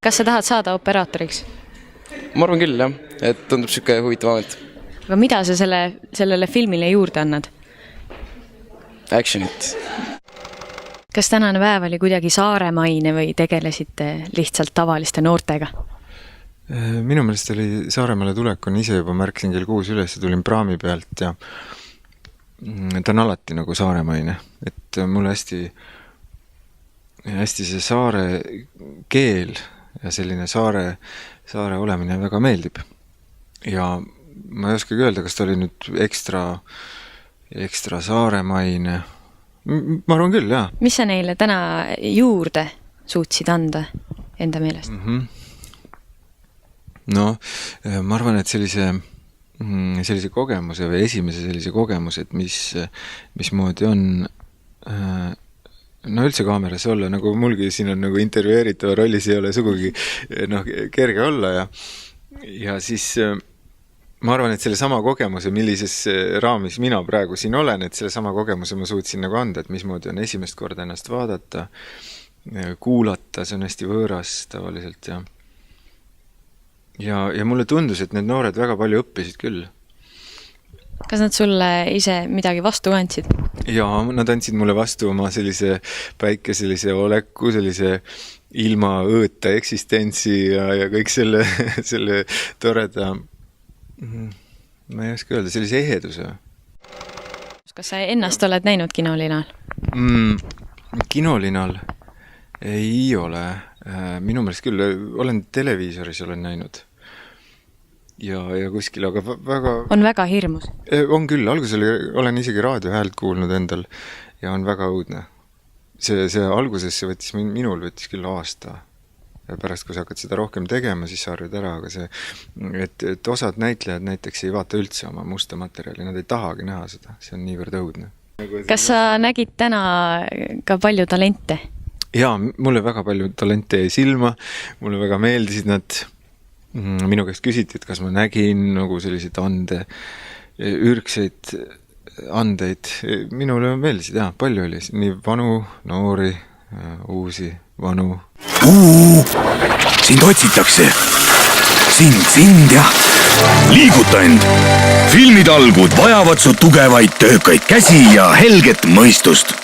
Kas sa tahad saada operaatoriks? Ma arvan küll, jah. Et tundub siuke huvitav amet. Aga mida sa sellele filmile juurde annad? Actionit. Kas tänane päev oli kuidagi saaremaine või tegelesite lihtsalt tavaliste noortega? Minu meelest oli Saaremaale tulek on ise juba märksin kell 6 üles ja tulin praami pealt ja ta on alati nagu saaremaine. Et mulle hästi see saare keel ja selline saare olemine väga meeldib. Ja ma ei oskagi öelda, kas ta oli nüüd ekstra saaremaine. Ma arvan küll, jah. Mis sa neile täna juurde suutsid anda enda meelest? No, ma arvan, et sellise kogemuse või esimese sellise kogemuse, et mismoodi on no üldse kaameras olla, nagu mulgi siin on nagu intervjueeritava rollis ei ole sugugi kerge olla ja siis ma arvan, et selle sama kogemuse, millises raamis mina praegu siin olen, et selle sama kogemuse ma suutsin nagu anda, et mismoodi on esimest korda ennast vaadata, kuulata, see on hästi võõras tavaliselt ja mulle tundus, et need noored väga palju õppisid küll. Kas nad sulle ise midagi vastu andsid? Jaa, nad andsid mulle vastu oma sellise päikeselise oleku, sellise ilma õõta eksistentsi ja kõik selle toreda, ma ei oska öelda, sellise eheduse. Kas sa ennast oled näinud kinolinal? Kinolinal ei ole. Minu meelest küll, olen televiisoris olen näinud. Ja kuskil, aga väga... On väga hirmus? On küll, alguses olen isegi raadiohäält kuulnud endal ja on väga õudne. See alguses minul võttis küll aasta ja pärast, kui sa hakkad seda rohkem tegema, siis sa arvad ära, aga et osad näitlejad näiteks ei vaata üldse oma musta materjali, nad ei tahagi näha seda, see on niivõrd õudne. Kas sa nägid täna ka palju talente? Jaa, mulle väga palju talente jäi silma, mulle väga meeldisid nad. Minu käest küsiti, et kas ma nägin nagu selliseid ürgseid andeid. Minule meeldisid, jah, palju oli. Nii vanu, noori, uusi, vanu. Sind otsitakse. Sind ja liiguta end. Filmitalgud vajavad su tugevaid töökaid käsi ja helget mõistust.